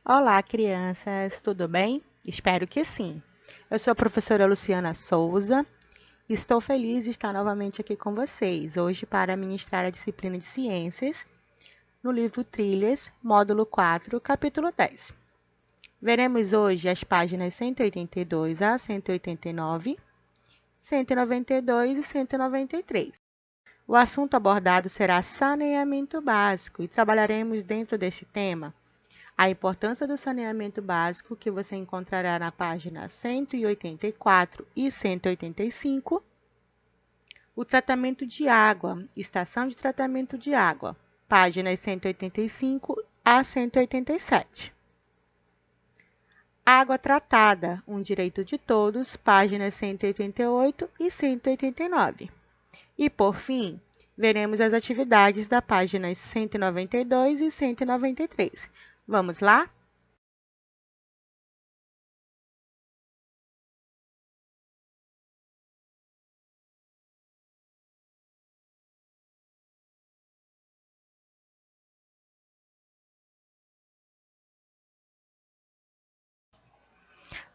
Olá, crianças, tudo bem? Espero que sim. Eu sou a professora Luciana Souza e estou feliz de estar novamente aqui com vocês, hoje para ministrar a disciplina de Ciências no livro Trilhas, módulo 4, capítulo 10. Veremos hoje as páginas 182 a 189, 192 e 193. O assunto abordado será saneamento básico e trabalharemos dentro deste tema a importância do saneamento básico, que você encontrará na página 184 e 185. O tratamento de água, estação de tratamento de água, páginas 185 a 187. Água tratada, um direito de todos, páginas 188 e 189. E, por fim, veremos as atividades da páginas 192 e 193. Vamos lá?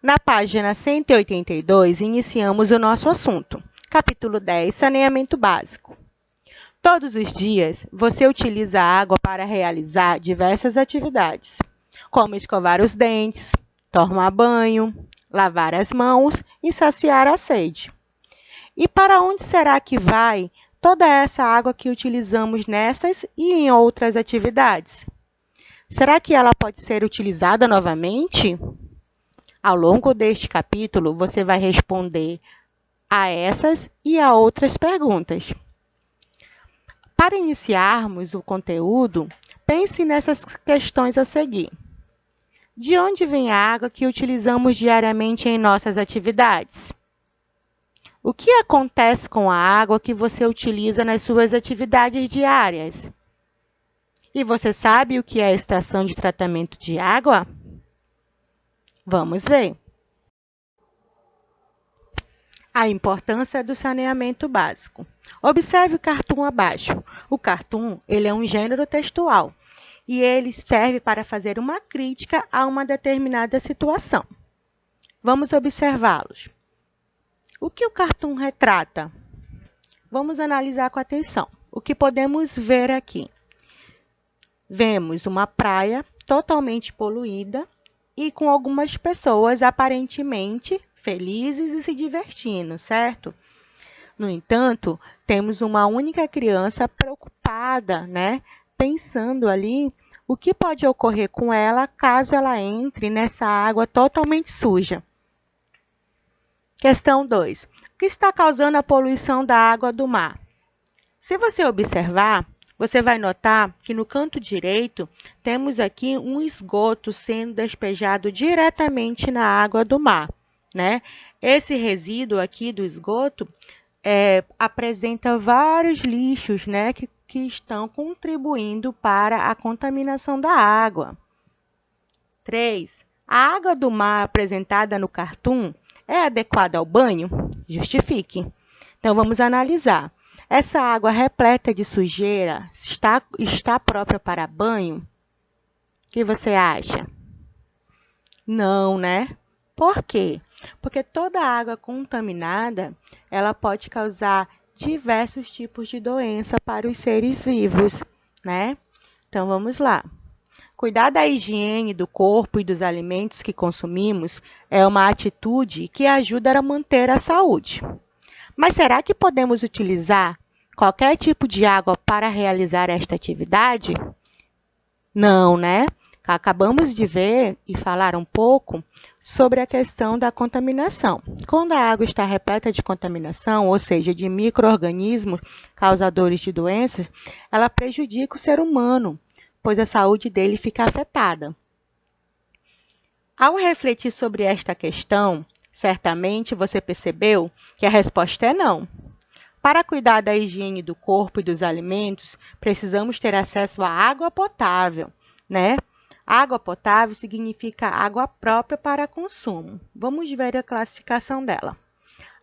Na página 182, iniciamos o nosso assunto. Capítulo 10, saneamento básico. Todos os dias, você utiliza a água para realizar diversas atividades, como escovar os dentes, tomar banho, lavar as mãos e saciar a sede. E para onde será que vai toda essa água que utilizamos nessas e em outras atividades? Será que ela pode ser utilizada novamente? Ao longo deste capítulo, você vai responder a essas e a outras perguntas. Para iniciarmos o conteúdo, pense nessas questões a seguir. De onde vem a água que utilizamos diariamente em nossas atividades? O que acontece com a água que você utiliza nas suas atividades diárias? E você sabe o que é a estação de tratamento de água? Vamos ver. A importância do saneamento básico. Observe o cartoon abaixo. O cartoon ele é um gênero textual e ele serve para fazer uma crítica a uma determinada situação. Vamos observá-los. O que o cartoon retrata? Vamos analisar com atenção. O que podemos ver aqui? Vemos uma praia totalmente poluída e com algumas pessoas aparentemente felizes e se divertindo, certo? No entanto, temos uma única criança preocupada, pensando ali o que pode ocorrer com ela caso ela entre nessa água totalmente suja. Questão 2. O que está causando a poluição da água do mar? Se você observar, você vai notar que no canto direito temos aqui um esgoto sendo despejado diretamente na água do mar, Esse resíduo aqui do esgoto apresenta vários lixos, que estão contribuindo para a contaminação da água. 3. A água do mar apresentada no cartoon é adequada ao banho? Justifique. Então, vamos analisar. Essa água repleta de sujeira está própria para banho? O que você acha? Não, Por quê? Porque toda água contaminada, ela pode causar diversos tipos de doença para os seres vivos, Então, vamos lá. Cuidar da higiene do corpo e dos alimentos que consumimos é uma atitude que ajuda a manter a saúde. Mas será que podemos utilizar qualquer tipo de água para realizar esta atividade? Não, Acabamos de ver e falar um pouco sobre a questão da contaminação. Quando a água está repleta de contaminação, ou seja, de micro-organismos causadores de doenças, ela prejudica o ser humano, pois a saúde dele fica afetada. Ao refletir sobre esta questão, certamente você percebeu que a resposta é não. Para cuidar da higiene do corpo e dos alimentos, precisamos ter acesso à água potável, Água potável significa água própria para consumo. Vamos ver a classificação dela.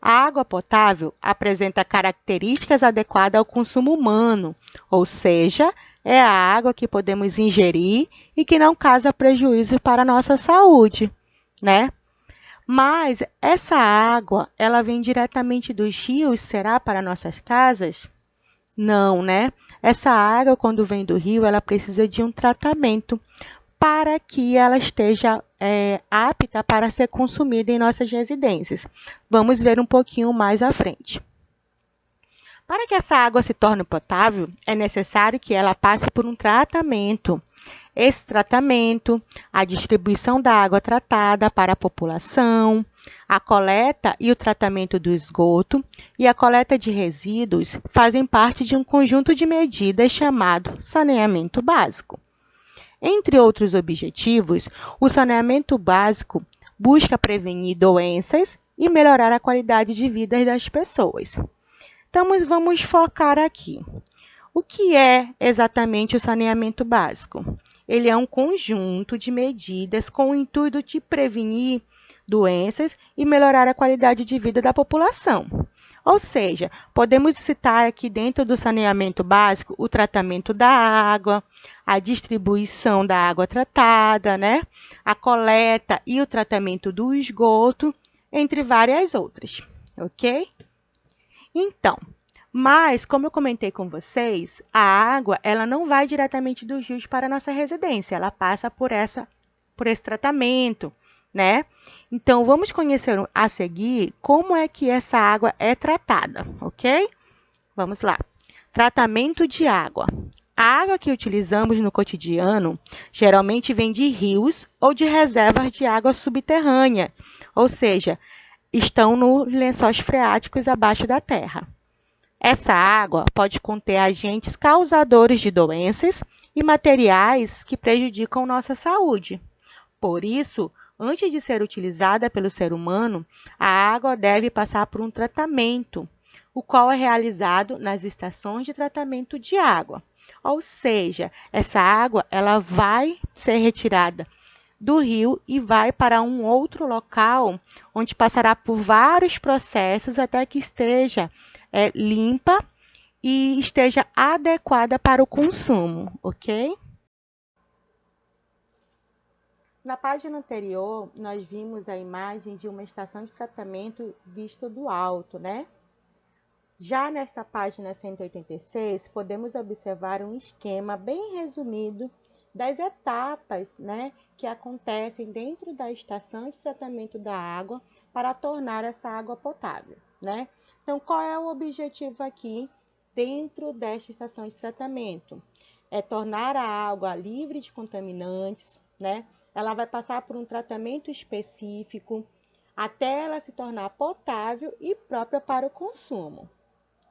A água potável apresenta características adequadas ao consumo humano, ou seja, é a água que podemos ingerir e que não causa prejuízo para a nossa saúde, né? Mas essa água, ela vem diretamente dos rios, será para nossas casas? Não, né? Essa água, quando vem do rio, ela precisa de um tratamento para que ela esteja apta para ser consumida em nossas residências. Vamos ver um pouquinho mais à frente. Para que essa água se torne potável, é necessário que ela passe por um tratamento. Esse tratamento, a distribuição da água tratada para a população, a coleta e o tratamento do esgoto e a coleta de resíduos fazem parte de um conjunto de medidas chamado saneamento básico. Entre outros objetivos, o saneamento básico busca prevenir doenças e melhorar a qualidade de vida das pessoas. Então, vamos focar aqui. O que é exatamente o saneamento básico? Ele é um conjunto de medidas com o intuito de prevenir doenças e melhorar a qualidade de vida da população. Ou seja, podemos citar aqui dentro do saneamento básico o tratamento da água, a distribuição da água tratada, né? A coleta e o tratamento do esgoto, entre várias outras, ok? Então, mas, como eu comentei com vocês, a água ela não vai diretamente dos rios para a nossa residência, ela passa por esse tratamento, né? Então, vamos conhecer a seguir como é que essa água é tratada, ok? Vamos lá. Tratamento de água. A água que utilizamos no cotidiano geralmente vem de rios ou de reservas de água subterrânea, ou seja, estão nos lençóis freáticos abaixo da terra. Essa água pode conter agentes causadores de doenças e materiais que prejudicam nossa saúde. Por isso, antes de ser utilizada pelo ser humano, a água deve passar por um tratamento, o qual é realizado nas estações de tratamento de água. Ou seja, essa água ela vai ser retirada do rio e vai para um outro local, onde passará por vários processos até que esteja limpa e esteja adequada para o consumo, ok? Na página anterior, nós vimos a imagem de uma estação de tratamento vista do alto, né? Já nesta página 186, podemos observar um esquema bem resumido das etapas, né, que acontecem dentro da estação de tratamento da água para tornar essa água potável, né? Então, qual é o objetivo aqui dentro desta estação de tratamento? É tornar a água livre de contaminantes, né? Ela vai passar por um tratamento específico até ela se tornar potável e própria para o consumo,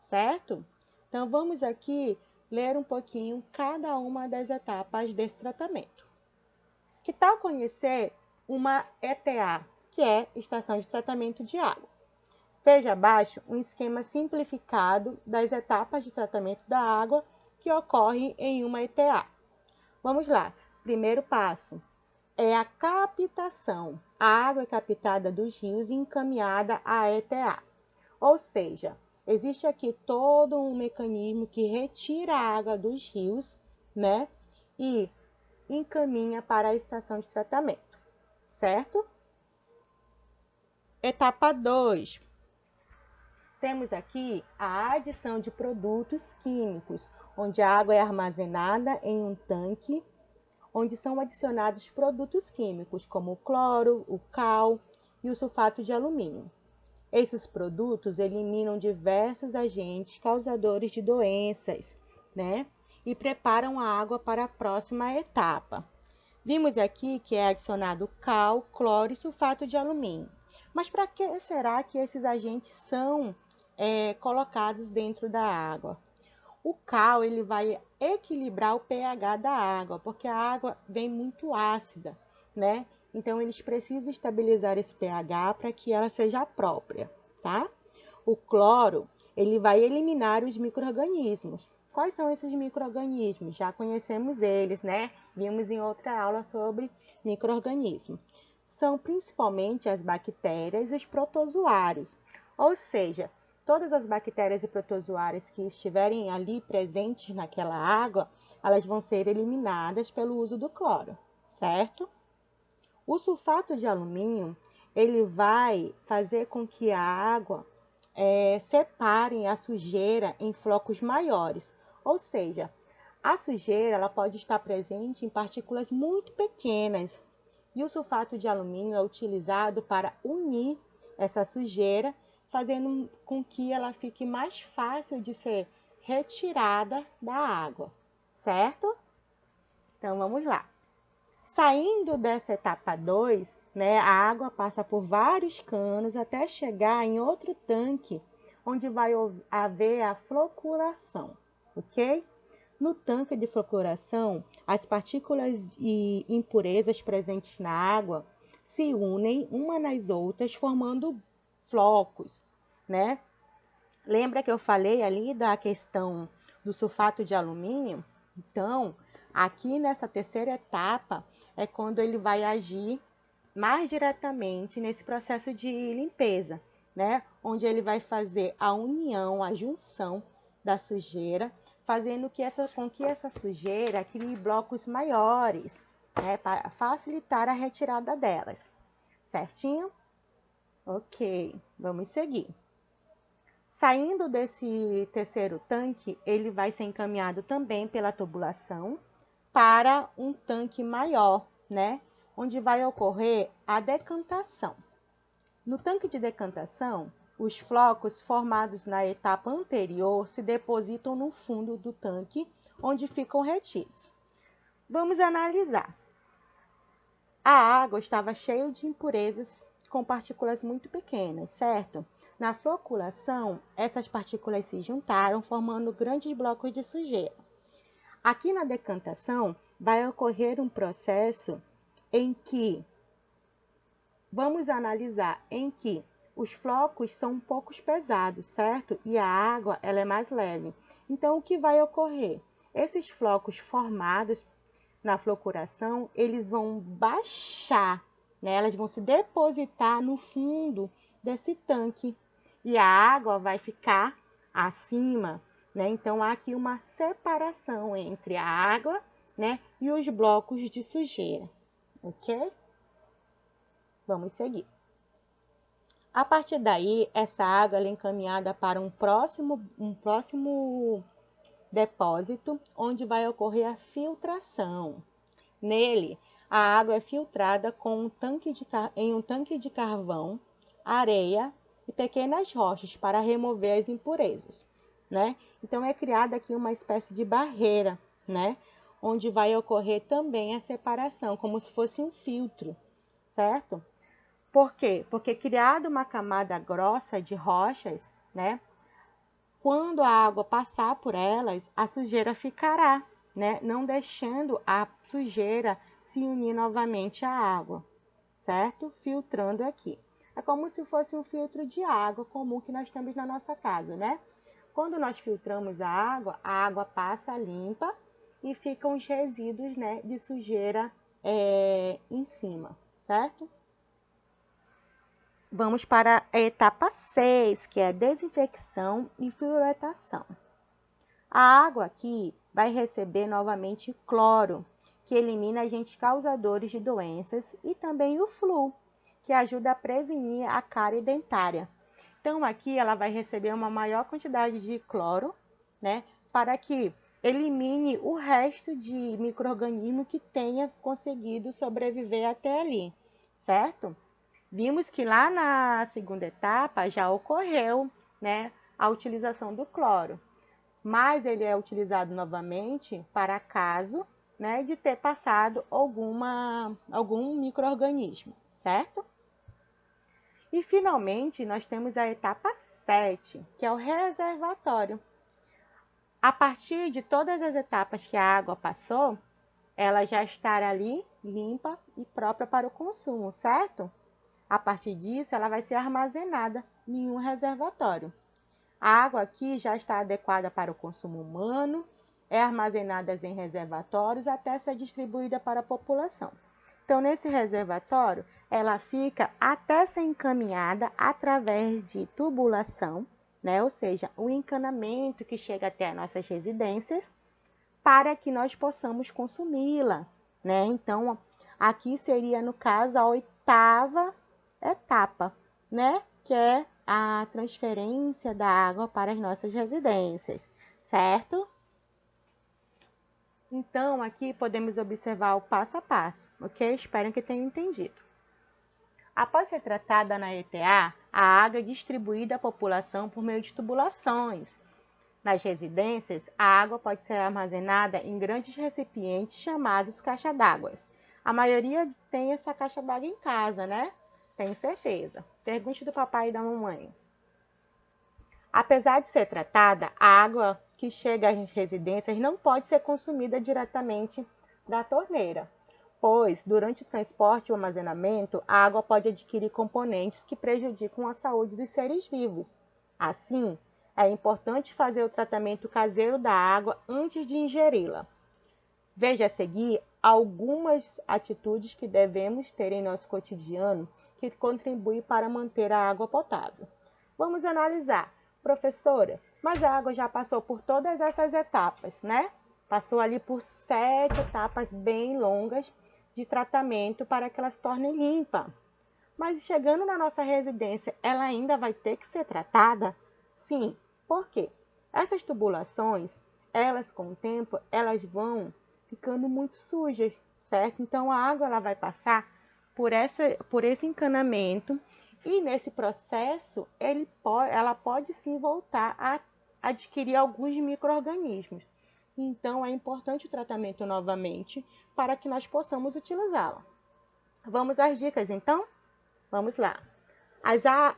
certo? Então, vamos aqui ler um pouquinho cada uma das etapas desse tratamento. Que tal conhecer uma ETA, que é Estação de Tratamento de Água? Veja abaixo um esquema simplificado das etapas de tratamento da água que ocorrem em uma ETA. Vamos lá. Primeiro passo é a captação. A água é captada dos rios e encaminhada à ETA. Ou seja, existe aqui todo um mecanismo que retira a água dos rios, né? E encaminha para a estação de tratamento, certo? Etapa 2. Temos aqui a adição de produtos químicos, onde a água é armazenada em um tanque, onde são adicionados produtos químicos, como o cloro, o cal e o sulfato de alumínio. Esses produtos eliminam diversos agentes causadores de doenças, né? E preparam a água para a próxima etapa. Vimos aqui que é adicionado cal, cloro e sulfato de alumínio. Mas para que será que esses agentes são colocados dentro da água? O cal ele vai equilibrar o pH da água, porque a água vem muito ácida, né? Então, eles precisam estabilizar esse pH para que ela seja própria, tá? O cloro, ele vai eliminar os micro-organismos. Quais são esses micro-organismos? Já conhecemos eles, né? Vimos em outra aula sobre micro-organismos. São principalmente as bactérias e os protozoários, ou seja, todas as bactérias e protozoários que estiverem ali presentes naquela água elas vão ser eliminadas pelo uso do cloro, certo? O sulfato de alumínio, ele vai fazer com que a água separe a sujeira em flocos maiores, ou seja, a sujeira ela pode estar presente em partículas muito pequenas, e o sulfato de alumínio é utilizado para unir essa sujeira, fazendo com que ela fique mais fácil de ser retirada da água, certo? Então, vamos lá. Saindo dessa etapa 2, né, a água passa por vários canos até chegar em outro tanque, onde vai haver a floculação, ok? No tanque de floculação, as partículas e impurezas presentes na água se unem uma nas outras, formando flocos, né? Lembra que eu falei ali da questão do sulfato de alumínio? Então, aqui nessa terceira etapa é quando ele vai agir mais diretamente nesse processo de limpeza, né? Onde ele vai fazer a união, a junção da sujeira, fazendo com que essa sujeira crie blocos maiores, né? Para facilitar a retirada delas. Certinho? Ok, vamos seguir. Saindo desse terceiro tanque, ele vai ser encaminhado também pela tubulação para um tanque maior, né? Onde vai ocorrer a decantação. No tanque de decantação, os flocos formados na etapa anterior se depositam no fundo do tanque, onde ficam retidos. Vamos analisar. A água estava cheia de impurezas com partículas muito pequenas, certo? Na floculação, essas partículas se juntaram, formando grandes blocos de sujeira. Aqui na decantação, vai ocorrer um processo em que, vamos analisar, em que os flocos são um pouco pesados, certo? E a água, ela é mais leve. Então, o que vai ocorrer? Esses flocos formados na floculação, eles vão baixar, né? Elas vão se depositar no fundo desse tanque. E a água vai ficar acima, né? Então, há aqui uma separação entre a água, né, e os blocos de sujeira, ok? Vamos seguir. A partir daí, essa água é encaminhada para um próximo depósito, onde vai ocorrer a filtração. Nele, a água é filtrada em um tanque de carvão, areia e pequenas rochas para remover as impurezas, né? Então, é criada aqui uma espécie de barreira, né? Onde vai ocorrer também a separação, como se fosse um filtro, certo? Por quê? Porque criada uma camada grossa de rochas, né? Quando a água passar por elas, a sujeira ficará, né? Não deixando a sujeira se unir novamente à água, certo? Filtrando aqui. É como se fosse um filtro de água comum que nós temos na nossa casa, né? Quando nós filtramos a água passa limpa e ficam os resíduos, né, de sujeira em cima, certo? Vamos para a etapa 6, que é desinfecção e fluoretação. A água aqui vai receber novamente cloro, que elimina agentes causadores de doenças, e também o flúor, que ajuda a prevenir a cárie dentária. Então, aqui ela vai receber uma maior quantidade de cloro, né, para que elimine o resto de micro-organismo que tenha conseguido sobreviver até ali, certo? Vimos que lá na segunda etapa já ocorreu, né, a utilização do cloro, mas ele é utilizado novamente para caso, né, de ter passado algum micro-organismo, certo? E, finalmente, nós temos a etapa 7, que é o reservatório. A partir de todas as etapas que a água passou, ela já estará ali limpa e própria para o consumo, certo? A partir disso, ela vai ser armazenada em um reservatório. A água aqui já está adequada para o consumo humano, é armazenada em reservatórios até ser distribuída para a população. Então, nesse reservatório, ela fica até ser encaminhada através de tubulação, né? Ou seja, o encanamento que chega até as nossas residências, para que nós possamos consumi-la, né? Então, aqui seria, no caso, a 8ª etapa, né? Que é a transferência da água para as nossas residências, certo? Então, aqui podemos observar o passo a passo, ok? Espero que tenham entendido. Após ser tratada na ETA, a água é distribuída à população por meio de tubulações. Nas residências, a água pode ser armazenada em grandes recipientes chamados caixa d'água. A maioria tem essa caixa d'água em casa, né? Tenho certeza. Pergunte do papai e da mamãe. Apesar de ser tratada, a água que chega às residências não pode ser consumida diretamente da torneira, pois, durante o transporte e o armazenamento, a água pode adquirir componentes que prejudicam a saúde dos seres vivos. Assim, é importante fazer o tratamento caseiro da água antes de ingeri-la. Veja a seguir algumas atitudes que devemos ter em nosso cotidiano que contribuem para manter a água potável. Vamos analisar. Professora, mas a água já passou por todas essas etapas, né? Passou ali por 7 etapas bem longas de tratamento para que ela se torne limpa. Mas chegando na nossa residência, ela ainda vai ter que ser tratada? Sim. Por quê? Essas tubulações, elas com o tempo, elas vão ficando muito sujas, certo? Então, a água ela vai passar por esse encanamento e nesse processo ela pode sim voltar a adquirir alguns micro-organismos. Então, é importante o tratamento novamente para que nós possamos utilizá-la. Vamos às dicas, então? Vamos lá.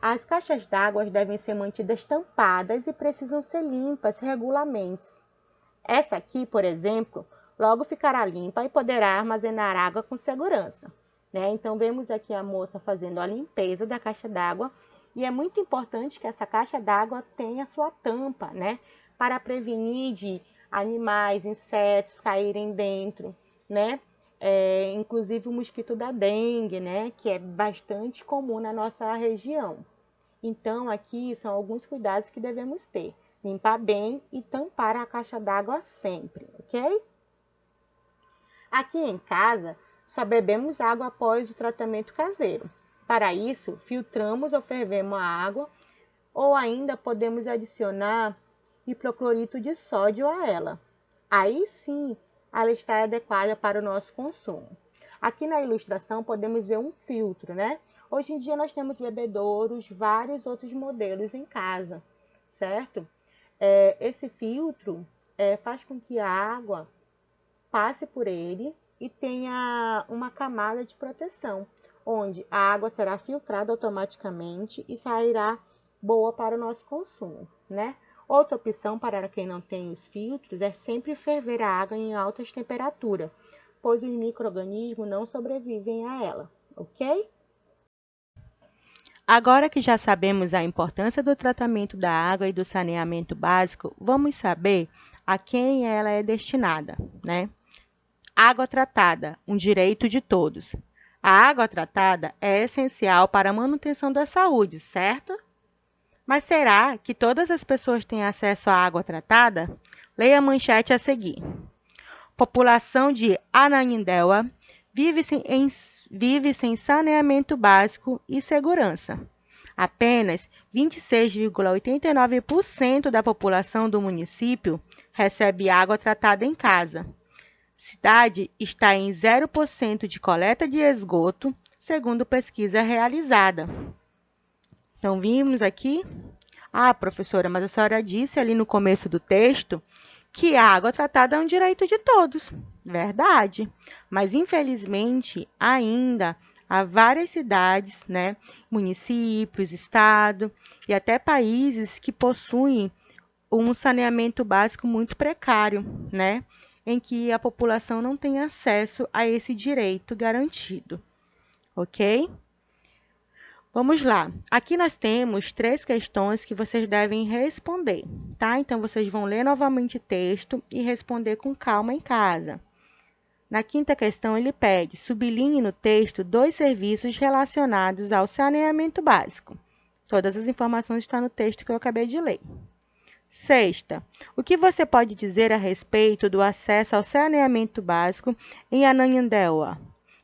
As caixas d'água devem ser mantidas tampadas e precisam ser limpas regularmente. Essa aqui, por exemplo, logo ficará limpa e poderá armazenar água com segurança, né? Então, vemos aqui a moça fazendo a limpeza da caixa d'água e é muito importante que essa caixa d'água tenha sua tampa, né? Para prevenir de animais, insetos caírem dentro, né? Inclusive o mosquito da dengue, né? Que é bastante comum na nossa região. Então, aqui são alguns cuidados que devemos ter. Limpar bem e tampar a caixa d'água sempre, ok? Aqui em casa, só bebemos água após o tratamento caseiro. Para isso, filtramos ou fervemos a água, ou ainda podemos adicionar hipoclorito de sódio a ela. Aí sim, ela está adequada para o nosso consumo. Aqui na ilustração podemos ver um filtro, né? Hoje em dia nós temos bebedouros, vários outros modelos em casa, certo? Esse filtro faz com que a água passe por ele e tenha uma camada de proteção, onde a água será filtrada automaticamente e sairá boa para o nosso consumo, né? Outra opção para quem não tem os filtros é sempre ferver a água em altas temperaturas, pois os micro-organismos não sobrevivem a ela, ok? Agora que já sabemos a importância do tratamento da água e do saneamento básico, vamos saber a quem ela é destinada, né? Água tratada, um direito de todos. A água tratada é essencial para a manutenção da saúde, certo? Mas será que todas as pessoas têm acesso à água tratada? Leia a manchete a seguir. População de Ananindeua vive sem saneamento básico e segurança. Apenas 26,89% da população do município recebe água tratada em casa. Cidade está em 0% de coleta de esgoto, segundo pesquisa realizada. Então, vimos aqui. Professora, mas a senhora disse ali no começo do texto que a água tratada é um direito de todos. Verdade. Mas, infelizmente, ainda há várias cidades, né, municípios, estado e até países que possuem um saneamento básico muito precário, né, em que a população não tem acesso a esse direito garantido. Ok? Vamos lá. Aqui nós temos 3 questões que vocês devem responder, tá? Então, vocês vão ler novamente o texto e responder com calma em casa. Na 5ª questão, ele pede: sublinhe no texto 2 serviços relacionados ao saneamento básico. Todas as informações estão no texto que eu acabei de ler. Sexta, o que você pode dizer a respeito do acesso ao saneamento básico em Ananindeua?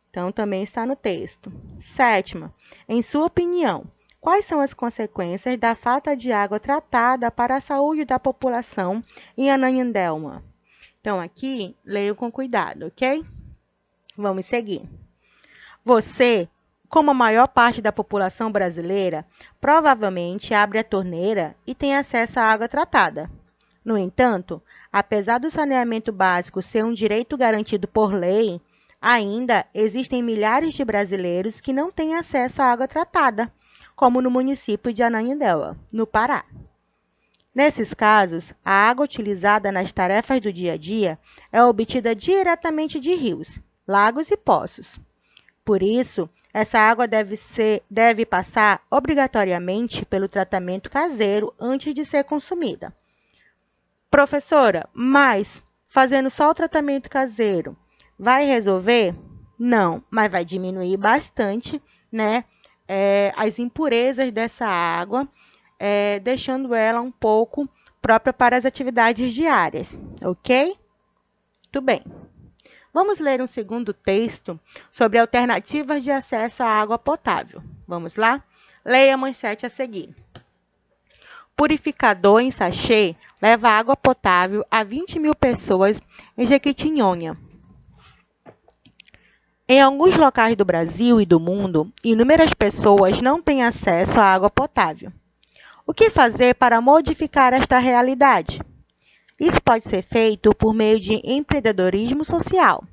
Então, também está no texto. Sétima, em sua opinião, quais são as consequências da falta de água tratada para a saúde da população em Ananindeua? Então, aqui, leio com cuidado, ok? Vamos seguir. Você, como a maior parte da população brasileira, provavelmente abre a torneira e tem acesso à água tratada. No entanto, apesar do saneamento básico ser um direito garantido por lei, ainda existem milhares de brasileiros que não têm acesso à água tratada, como no município de Ananindeua, no Pará. Nesses casos, a água utilizada nas tarefas do dia a dia é obtida diretamente de rios, lagos e poços. Por isso, essa água deve passar obrigatoriamente pelo tratamento caseiro antes de ser consumida. Professora, mas fazendo só o tratamento caseiro, vai resolver? Não, mas vai diminuir bastante, né, as impurezas dessa água, deixando ela um pouco própria para as atividades diárias, ok? Muito bem. Vamos ler um segundo texto sobre alternativas de acesso à água potável. Vamos lá? Leia a manchete a seguir. Purificador em sachê leva água potável a 20.000 pessoas em Jequitinhonha. Em alguns locais do Brasil e do mundo, inúmeras pessoas não têm acesso à água potável. O que fazer para modificar esta realidade? Isso pode ser feito por meio de empreendedorismo social.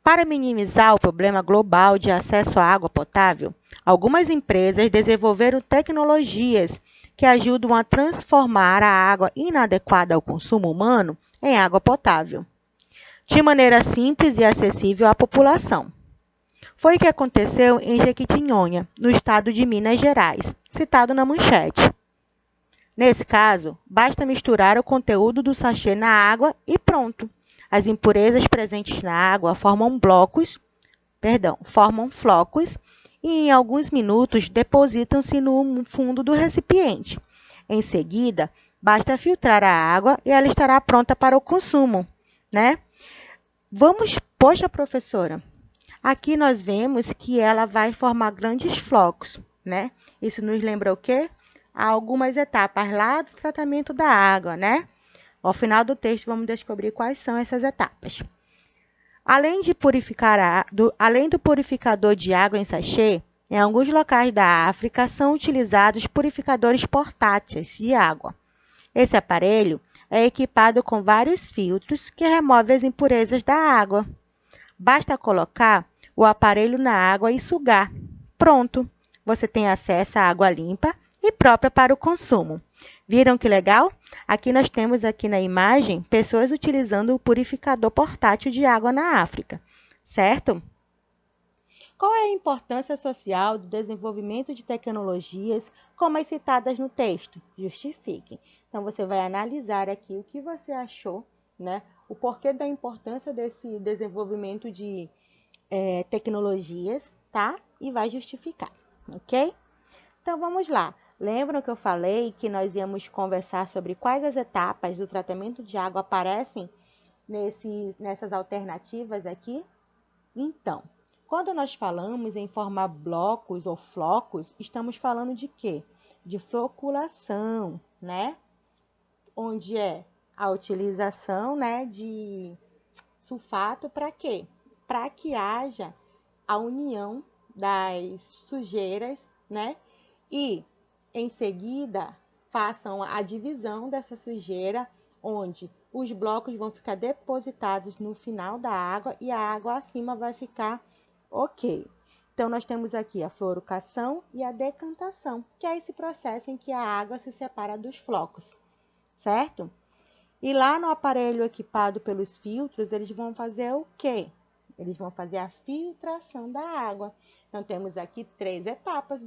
Para minimizar o problema global de acesso à água potável, algumas empresas desenvolveram tecnologias que ajudam a transformar a água inadequada ao consumo humano em água potável, de maneira simples e acessível à população. Foi o que aconteceu em Jequitinhonha, no estado de Minas Gerais, citado na manchete. Nesse caso, basta misturar o conteúdo do sachê na água e pronto. As impurezas presentes na água formam flocos e em alguns minutos depositam-se no fundo do recipiente. Em seguida, basta filtrar a água e ela estará pronta para o consumo, né? Poxa, professora, aqui nós vemos que ela vai formar grandes flocos, né? Isso nos lembra o quê? Há algumas etapas lá do tratamento da água, né? Ao final do texto, vamos descobrir quais são essas etapas. Além do purificador de água em sachê, em alguns locais da África são utilizados purificadores portáteis de água. Esse aparelho é equipado com vários filtros que removem as impurezas da água. Basta colocar o aparelho na água e sugar. Pronto! Você tem acesso à água limpa e própria para o consumo. Viram que legal? Aqui nós temos aqui na imagem pessoas utilizando o purificador portátil de água na África, certo? Qual é a importância social do desenvolvimento de tecnologias como as citadas no texto? Justifique. Então, você vai analisar aqui o que você achou, né? O porquê da importância desse desenvolvimento de tecnologias, tá? E vai justificar, ok? Então, vamos lá. Lembram que eu falei que nós íamos conversar sobre quais as etapas do tratamento de água aparecem nessas alternativas aqui? Então, quando nós falamos em formar blocos ou flocos, estamos falando de quê? De floculação, né? Onde é a utilização, né, de sulfato para quê? Para que haja a união das sujeiras, né? E em seguida, façam a divisão dessa sujeira, onde os blocos vão ficar depositados no final da água e a água acima vai ficar ok. Então, nós temos aqui a fluorucação e a decantação, que é esse processo em que a água se separa dos flocos, certo? E lá no aparelho equipado pelos filtros, eles vão fazer o quê? Eles vão fazer a filtração da água. Então, temos aqui 3 etapas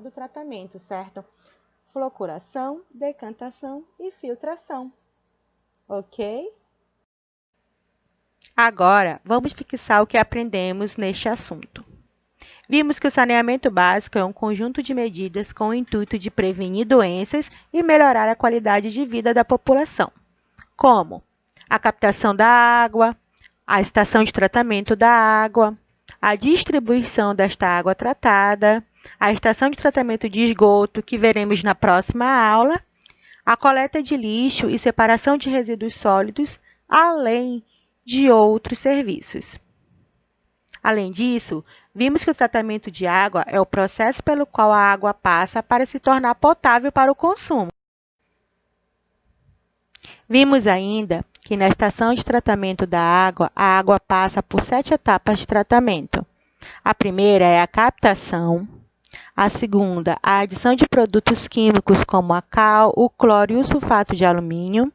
do tratamento, certo? Floculação, decantação e filtração. Ok? Agora, vamos fixar o que aprendemos neste assunto. Vimos que o saneamento básico é um conjunto de medidas com o intuito de prevenir doenças e melhorar a qualidade de vida da população, como a captação da água, a estação de tratamento da água, a distribuição desta água tratada, a estação de tratamento de esgoto, que veremos na próxima aula, a coleta de lixo e separação de resíduos sólidos, além de outros serviços. Além disso, vimos que o tratamento de água é o processo pelo qual a água passa para se tornar potável para o consumo. Vimos ainda que na estação de tratamento da água, a água passa por 7 etapas de tratamento. A primeira é a captação, a segunda, a adição de produtos químicos como a cal, o cloro e o sulfato de alumínio.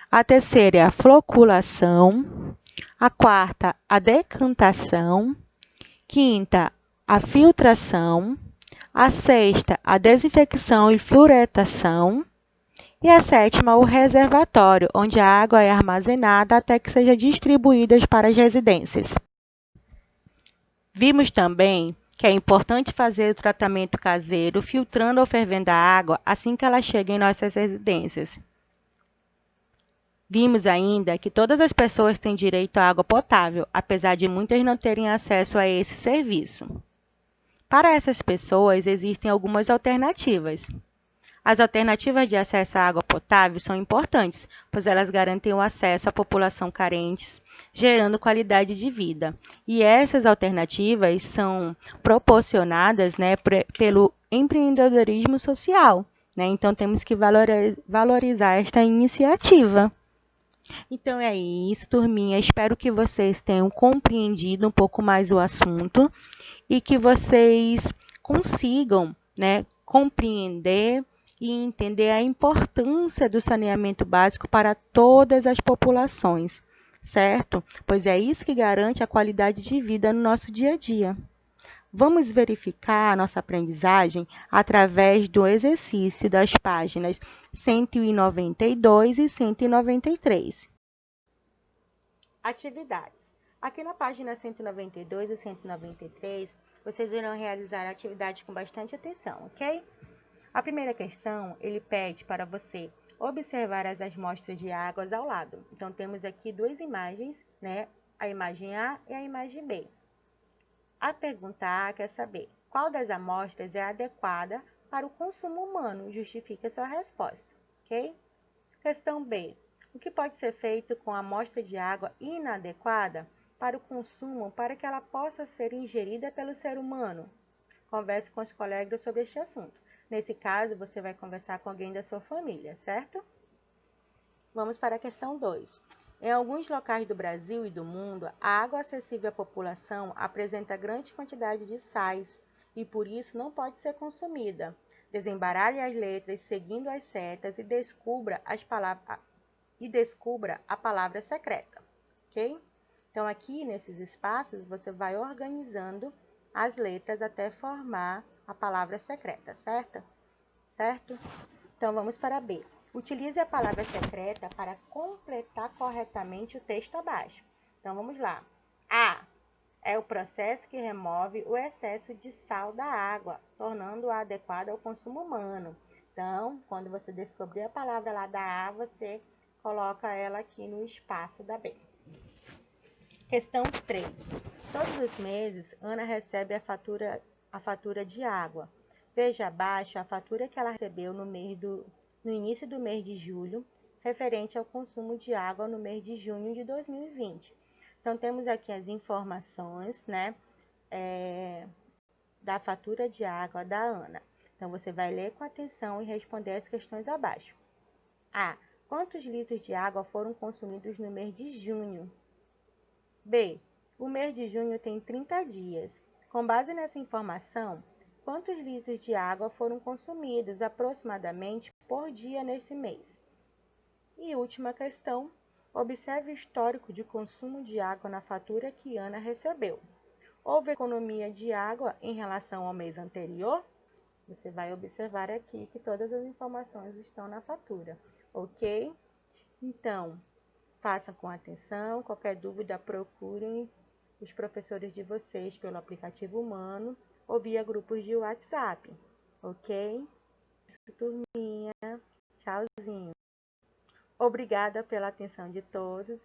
A terceira é a floculação, a quarta, a decantação, quinta, a filtração, a sexta, a desinfecção e fluoretação, e a sétima, o reservatório, onde a água é armazenada até que seja distribuída para as residências. Vimos também que é importante fazer o tratamento caseiro, filtrando ou fervendo a água assim que ela chega em nossas residências. Vimos ainda que todas as pessoas têm direito à água potável, apesar de muitas não terem acesso a esse serviço. Para essas pessoas, existem algumas alternativas. As alternativas de acesso à água potável são importantes, pois elas garantem o acesso à população carentes, gerando qualidade de vida. E essas alternativas são proporcionadas, pelo empreendedorismo social, Então, temos que valorizar esta iniciativa. Então, é isso, turminha. Espero que vocês tenham compreendido um pouco mais o assunto e que vocês consigam, compreender e entender a importância do saneamento básico para todas as populações, certo? Pois é isso que garante a qualidade de vida no nosso dia a dia. Vamos verificar a nossa aprendizagem através do exercício das páginas 192 e 193. Atividades. Aqui na página 192 e 193, vocês irão realizar a atividade com bastante atenção, ok? A primeira questão, ele pede para você observar as amostras de águas ao lado. Então, temos aqui duas imagens, A imagem A e a imagem B. A pergunta A quer saber qual das amostras é adequada para o consumo humano. Justifique a sua resposta, ok? Questão B. O que pode ser feito com a amostra de água inadequada para o consumo para que ela possa ser ingerida pelo ser humano? Converse com os colegas sobre este assunto. Nesse caso, você vai conversar com alguém da sua família, certo? Vamos para a questão 2. Em alguns locais do Brasil e do mundo, a água acessível à população apresenta grande quantidade de sais e, por isso, não pode ser consumida. Desembaralhe as letras seguindo as setas e descubra a palavra secreta, ok? Então, aqui nesses espaços, você vai organizando as letras até formar a palavra secreta, certo? Então, vamos para B. Utilize a palavra secreta para completar corretamente o texto abaixo. Então, vamos lá. A é o processo que remove o excesso de sal da água, tornando-a adequada ao consumo humano. Então, quando você descobrir a palavra lá da A, você coloca ela aqui no espaço da B. Questão 3. Todos os meses, Ana recebe a fatura de água. Veja abaixo a fatura que ela recebeu no início do mês de julho, referente ao consumo de água no mês de junho de 2020. Então, temos aqui as informações, da fatura de água da Ana. Então, você vai ler com atenção e responder as questões abaixo. A. Quantos litros de água foram consumidos no mês de junho? B. O mês de junho tem 30 dias. Com base nessa informação, quantos litros de água foram consumidos aproximadamente por dia nesse mês? E última questão, observe o histórico de consumo de água na fatura que Ana recebeu. Houve economia de água em relação ao mês anterior? Você vai observar aqui que todas as informações estão na fatura, ok? Então, façam com atenção, qualquer dúvida procurem os professores de vocês pelo aplicativo Humano ou via grupos de WhatsApp, ok? Isso, turminha. Tchauzinho. Obrigada pela atenção de todos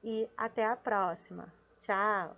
e até a próxima. Tchau!